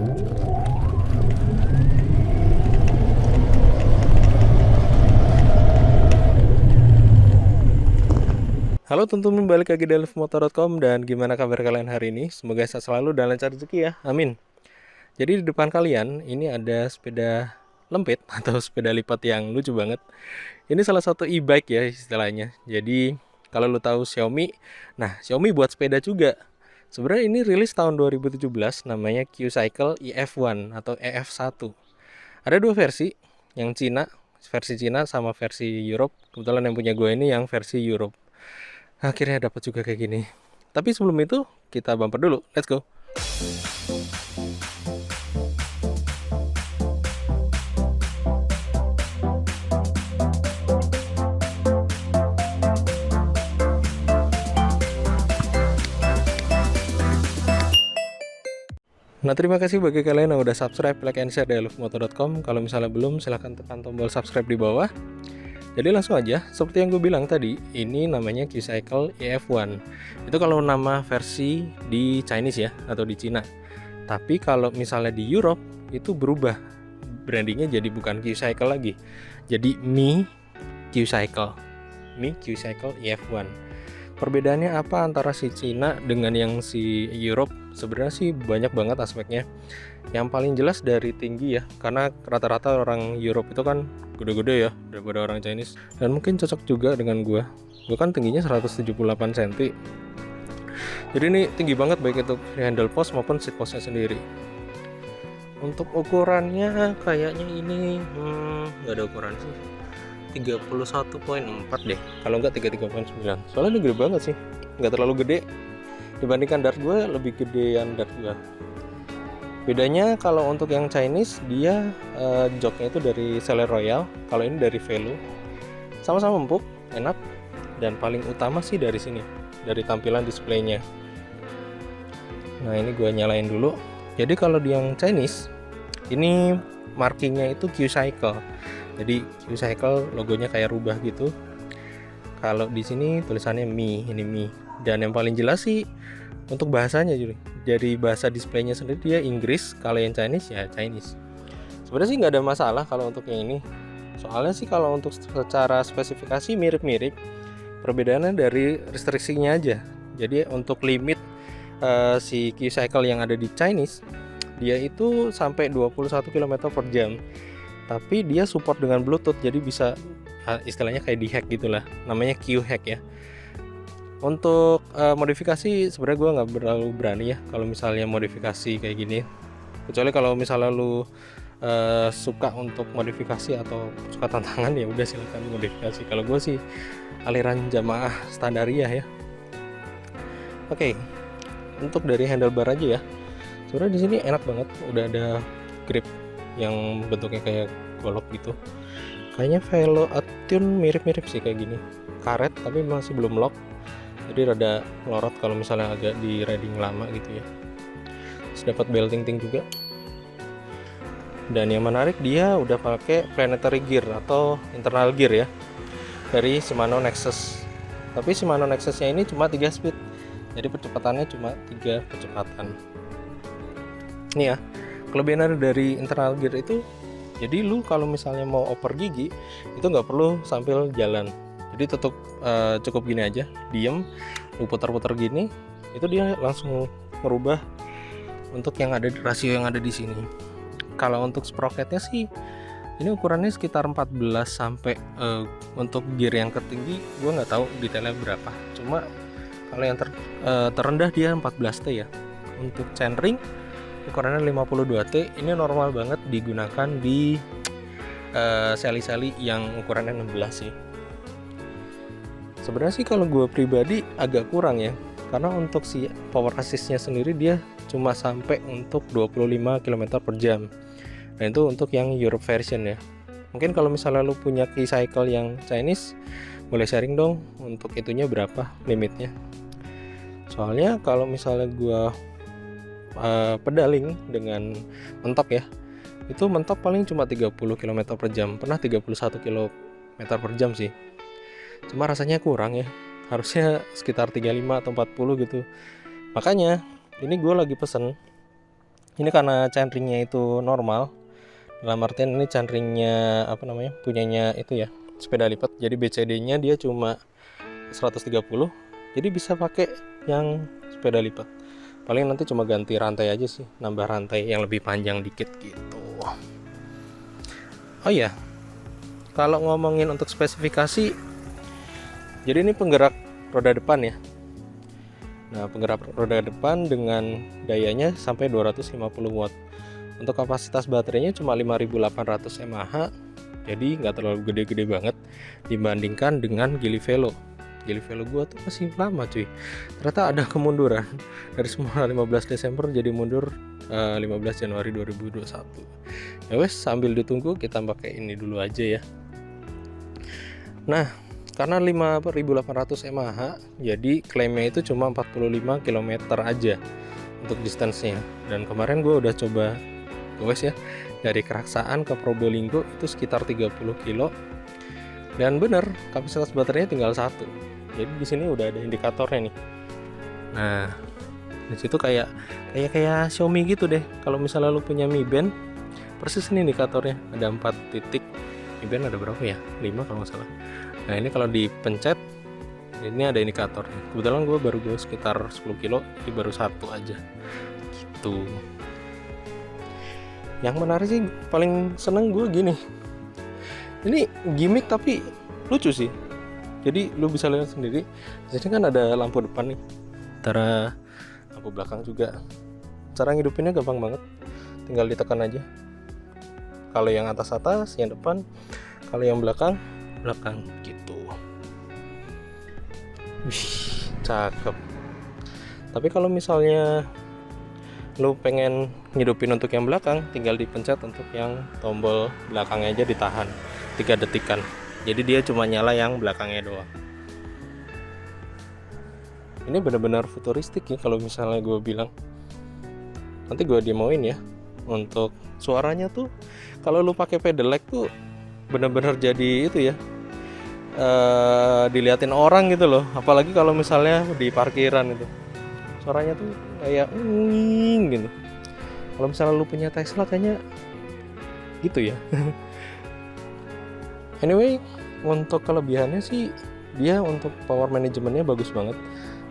Halo teman-teman, balik lagi di livemotor.com. Dan gimana kabar kalian hari ini? Semoga sehat selalu dan lancar rezeki ya, amin. Jadi di depan kalian ini ada sepeda lempit atau sepeda lipat yang lucu banget. Ini salah satu e-bike ya istilahnya. Jadi kalau lu tahu Xiaomi, nah Xiaomi buat sepeda juga. Sebenarnya ini rilis tahun 2017, namanya Q-Cycle EF1 atau EF1. Ada dua versi, yang versi Cina sama versi Europe. Kebetulan yang punya gue ini yang versi Europe. Akhirnya dapat juga kayak gini. Tapi sebelum itu kita bumper dulu. Let's go. Nah, terima kasih bagi kalian yang udah subscribe, like, and share di livemotor.com. Kalau misalnya belum, silahkan tekan tombol subscribe di bawah. Jadi langsung aja, seperti yang gue bilang tadi, ini namanya Q-Cycle EF1. Itu kalau nama versi di Chinese ya, atau di Cina. Tapi kalau misalnya di Europe, itu berubah. Brandingnya jadi bukan Q-Cycle lagi. Jadi Mi Q-Cycle. Mi Q-Cycle EF1. Perbedaannya apa antara si Cina dengan yang si Europe? Sebenarnya sih banyak banget aspeknya. Yang paling jelas dari tinggi ya, karena rata-rata orang Europe itu kan gede-gede ya daripada orang Chinese. Dan mungkin cocok juga dengan gue kan tingginya 178 cm. Jadi ini tinggi banget baik itu handle post maupun seat postnya sendiri. Untuk ukurannya kayaknya ini nggak ada ukuran sih, 31.4 deh, kalau enggak 33.9. Soalnya ini gede banget sih, nggak terlalu gede dibandingkan dart gue, lebih gedean dart gue. Bedanya kalau untuk yang Chinese dia joknya itu dari Seller Royal, kalau ini dari Velo. Sama-sama empuk, enak, dan paling utama sih dari sini, dari tampilan displaynya. Nah ini gue nyalain dulu. Jadi kalau di yang Chinese ini markingnya itu Q-Cycle. Jadi Q-Cycle logonya kayak rubah gitu. Kalau di sini tulisannya Mi, ini Mi. Dan yang paling jelas sih untuk bahasanya juga. Jadi bahasa displaynya sendiri dia Inggris, kalau yang Chinese ya Chinese. Sebenarnya sih nggak ada masalah kalau untuk yang ini. Soalnya sih kalau untuk secara spesifikasi mirip-mirip. Perbedaannya dari restriksinya aja. Jadi untuk limit si Q-Cycle yang ada di Chinese, dia itu sampai 21 km per jam. Tapi dia support dengan Bluetooth, jadi bisa istilahnya kayak di hack gitulah, namanya Q-Hack ya. Untuk modifikasi sebenarnya gue nggak terlalu berani ya kalau misalnya modifikasi kayak gini, kecuali kalau misalnya lu suka untuk modifikasi atau suka tantangan, ya udah silakan modifikasi. Kalau gue sih aliran jamaah standariah ya. Oke, untuk dari handlebar aja ya, sebenarnya di sini enak banget, udah ada grip yang bentuknya kayak golok gitu. Kayaknya Velo Attune mirip-mirip sih kayak gini, karet tapi masih belum lock, jadi rada melorot kalau misalnya agak di riding lama gitu ya. Terus dapat belting juga. Dan yang menarik dia udah pakai planetary gear atau internal gear ya, dari Shimano Nexus. Tapi Shimano Nexusnya ini cuma 3 speed, jadi percepatannya cuma 3 kecepatan. Ini ya, kelebihan dari internal gear itu, jadi lu kalau misalnya mau oper gigi itu nggak perlu sambil jalan. Jadi cukup gini aja, diem, lu putar-putar gini, itu dia langsung merubah untuk yang ada rasio yang ada di sini. Kalau untuk sprocketnya sih, ini ukurannya sekitar 14 sampai untuk gear yang tertinggi, gue nggak tahu detailnya berapa. Cuma kalau yang terendah dia 14T ya. Untuk chainring ukurannya 52T, ini normal banget digunakan di seli-seli yang ukurannya 16 sih. Sebenarnya sih kalau gue pribadi agak kurang ya, karena untuk si power assist-nya sendiri dia cuma sampai untuk 25 km per jam. Dan itu untuk yang Europe version ya. Mungkin kalau misalnya lu punya Q-Cycle yang Chinese, boleh sharing dong untuk itunya berapa limitnya. Soalnya kalau misalnya gue pedaling dengan mentok ya, itu mentok paling cuma 30 km per jam, pernah 31 km per jam sih. Cuma rasanya kurang ya, harusnya sekitar 35 atau 40 gitu. Makanya ini gue lagi pesen Ini karena chainringnya itu normal, dalam artian ini chainringnya punyanya itu ya, sepeda lipat. Jadi BCD-nya dia cuma 130, jadi bisa pakai yang sepeda lipat. Paling nanti cuma ganti rantai aja sih, nambah rantai yang lebih panjang dikit gitu. Oh iya, kalau ngomongin untuk spesifikasi, jadi ini penggerak roda depan ya. Nah, penggerak roda depan dengan dayanya sampai 250 watt. Untuk kapasitas baterainya cuma 5800 mAh, jadi nggak terlalu gede-gede banget dibandingkan dengan Geely Velo. Geely Velo gua tuh masih lama cuy. Ternyata ada kemunduran dari semula 15 Desember jadi mundur 15 Januari 2021. Ya wes, sambil ditunggu kita pakai ini dulu aja ya. Nah, karena 5800 mAh, jadi klaimnya itu cuma 45 km aja untuk distance-nya. Dan kemarin gue udah coba goes ya, dari Keraksaan ke Probolinggo itu sekitar 30 kilo. Dan bener, kapasitas baterainya tinggal 1. Jadi di sini udah ada indikatornya nih. Nah, di situ kayak Xiaomi gitu deh. Kalau misalnya lu punya Mi Band, persis ini indikatornya, ada 4 titik. Mi Band ada berapa ya? 5 kalau nggak salah. Nah, ini kalau dipencet, ini ada indikatornya. Kebetulan gue baru sekitar 10 kilo, jadi baru 1 aja gitu. Yang menarik sih, paling seneng gue gini, ini gimmick tapi lucu sih. Jadi lu bisa lihat sendiri, di sini kan ada lampu depan nih, antara lampu belakang juga. Cara ngidupinnya gampang banget, tinggal ditekan aja. Kalau yang atas, yang depan. Kalau yang belakang gitu. Wih, cakep. Tapi kalau misalnya lu pengen ngidupin untuk yang belakang, tinggal dipencet untuk yang tombol belakangnya aja, ditahan 3 detikan. Jadi dia cuma nyala yang belakangnya doang. Ini benar-benar futuristik ya kalau misalnya gue bilang. Nanti gue demoin ya. Untuk suaranya tuh, kalau lu pakai pedelec tuh benar-benar jadi itu ya, diliatin orang gitu loh. Apalagi kalau misalnya di parkiran itu, suaranya tuh kayak gitu. Kalau misalnya lu punya Tesla kayaknya gitu ya. Anyway, untuk kelebihannya sih, dia untuk power manajemennya bagus banget.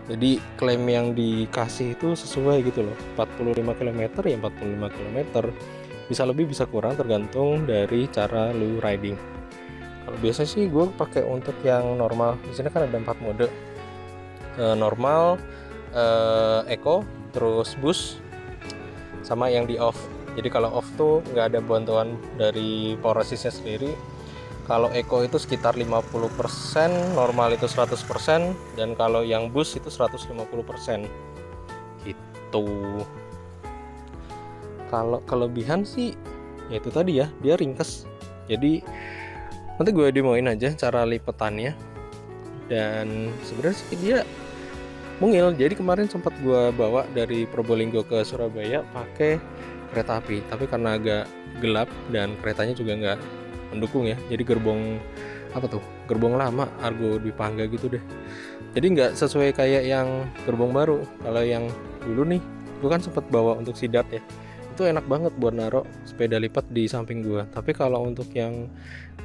Jadi klaim yang dikasih itu sesuai gitu loh, 45 km ya 45 km, bisa lebih bisa kurang tergantung dari cara lu riding. Kalau biasa sih gue pakai untuk yang normal. Di sini kan ada 4 mode, normal, eco, terus boost, sama yang di off. Jadi kalau off tuh nggak ada bantuan dari power assist-nya sendiri. Kalau eco itu sekitar 50%, normal itu 100%, dan kalau yang boost itu 150% gitu. Kalau kelebihan sih ya itu tadi ya, dia ringkes. Jadi nanti gue demoin aja cara lipetannya. Dan sebenarnya sih dia mungil. Jadi kemarin sempat gue bawa dari Probolinggo ke Surabaya pakai kereta api, tapi karena agak gelap dan keretanya juga nggak mendukung ya, jadi gerbong lama Argo Dwi Pangga gitu deh. Jadi nggak sesuai kayak yang gerbong baru. Kalau yang dulu nih, gue kan sempat bawa untuk sidat ya, itu enak banget buat naruh sepeda lipat di samping gue. Tapi kalau untuk yang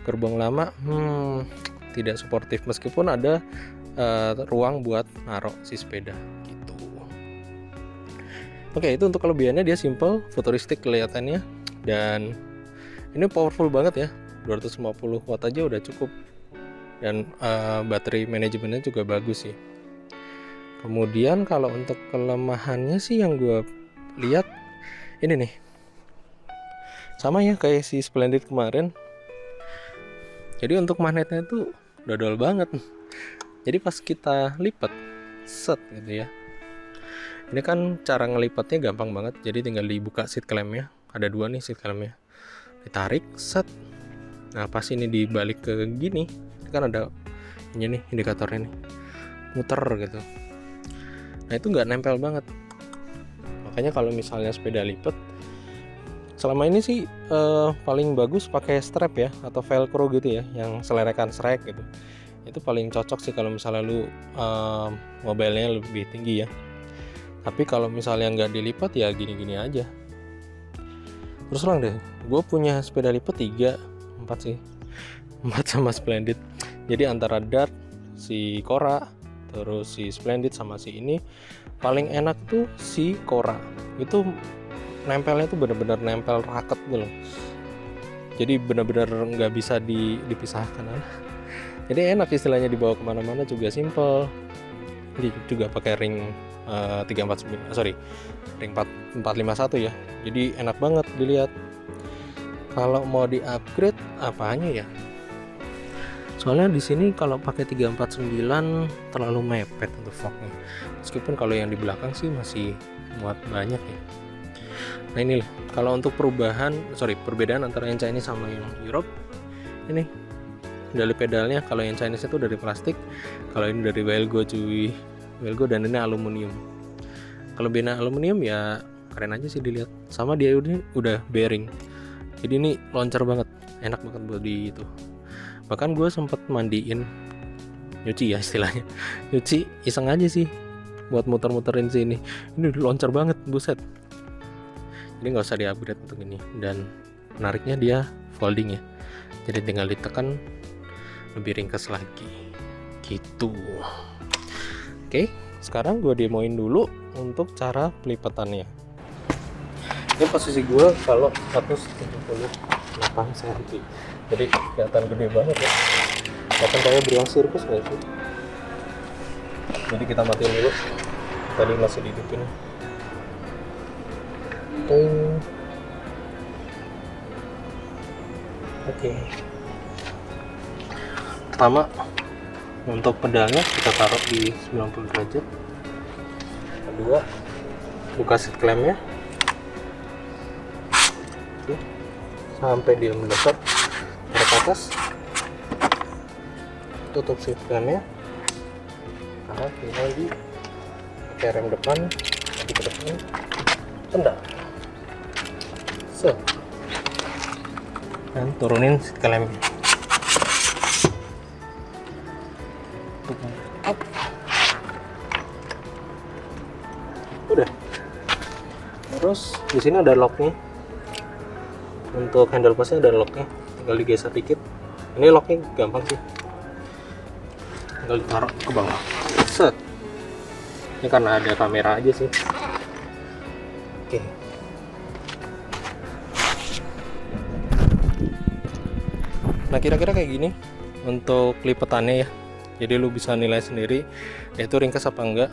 gerbong lama tidak suportif, meskipun ada ruang buat naruh si sepeda gitu. Oke, itu untuk kelebihannya. Dia simple, futuristik kelihatannya, dan ini powerful banget ya, 250 watt aja udah cukup. Dan baterai manajemennya juga bagus sih. Kemudian kalau untuk kelemahannya sih yang gue lihat ini nih, sama ya kayak si Splendid kemarin. Jadi untuk magnetnya tuh dodol banget. Jadi pas kita lipat set gitu ya, ini kan cara ngelipatnya gampang banget. Jadi tinggal dibuka seat clampnya, ada 2 nih seat clampnya, ditarik set. Nah pas ini dibalik ke gini, kan ada ini nih indikatornya nih, muter gitu. Nah itu nggak nempel banget. Makanya kalau misalnya sepeda lipat, selama ini sih paling bagus pakai strap ya, atau velcro gitu ya, yang selerekan srek gitu. Itu paling cocok sih kalau misalnya lu mobilnya lebih tinggi ya. Tapi kalau misalnya nggak dilipat ya gini-gini aja. Terus lang deh, gue punya sepeda lipat 3, 4 sih, 4 sama Splendid. Jadi antara Dart, si Cora, terus si Splendid sama si ini, paling enak tuh si Cora. Itu nempelnya tuh bener-bener nempel raket gitu loh. Jadi bener-bener nggak bisa dipisahkan. Jadi enak istilahnya, dibawa kemana-mana juga simple. Dia juga pakai ring 349, sorry, ring 451 ya. Jadi enak banget dilihat. Kalau mau di-upgrade apanya ya? Soalnya di sini kalau pakai 349 terlalu mepet untuk fognya. Meskipun kalau yang di belakang sih masih muat banyak ya. Nah inilah, kalau untuk perbedaan antara yang Chinese sama yang Europe, ini dari pedalnya. Kalau yang Chinese itu dari plastik, kalau ini dari Wilgo cuy, Wilgo, dan ini aluminium. Kalau bena aluminium ya keren aja sih dilihat. Sama dia udah bearing, jadi ini loncar banget, enak banget buat di itu. Bahkan gue sempet mandiin, nyuci ya istilahnya, nyuci iseng aja sih buat muter-muterin sini. Ini loncar banget, buset. Jadi nggak usah di-upgrade untuk ini. Dan menariknya dia folding ya, jadi tinggal ditekan lebih ringkas lagi gitu. Oke, sekarang gue demoin dulu untuk cara pelipatannya. Ini posisi gue kalau 178 cm, jadi kelihatan gede banget ya, kelihatan kayak beruang sirkus nggak sih? Jadi kita matiin dulu, tadi masih dihidupin. Oke. Pertama, untuk pedalnya kita taruh di 90 derajat. Kedua, buka seat clampnya. Oke. Sampai dia melekat, taruh ke atas. Tutup seat clampnya. Nah, tinggal di pakai rem depan, di ke depan, tendang. Dan turunin seat clampnya. Udah. Terus di sini ada locknya. Untuk handle pasnya ada locknya, tinggal digeser dikit. Ini locknya gampang sih, tinggal ditaruh ke bawah. Set. Ini karena ada kamera aja sih. Oke. Nah kira-kira kayak gini untuk lipatannya ya. Jadi lu bisa nilai sendiri itu ringkas apa enggak.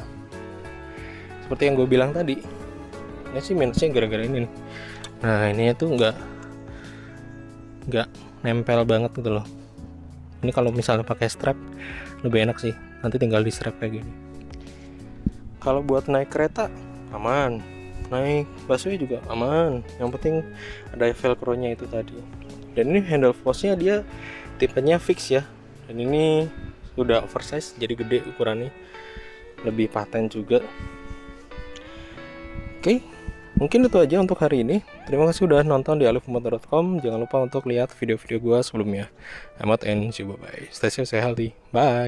Seperti yang gue bilang tadi, ini sih minusnya gara-gara ini nih. Nah ini tuh nggak nempel banget gitu loh. Ini kalau misalnya pakai strap lebih enak sih, nanti tinggal di strap kayak gini. Kalau buat naik kereta aman, naik busway juga aman. Yang penting ada velcro-nya itu tadi. Dan ini handle post-nya dia tipenya fix ya. Dan ini udah oversize, jadi gede ukurannya, lebih paten juga. Oke, mungkin itu aja untuk hari ini. Terima kasih udah nonton di alifmotor.com. Jangan lupa untuk lihat video-video gua sebelumnya. I'm out and see you, bye bye. Stay safe, stay healthy, bye.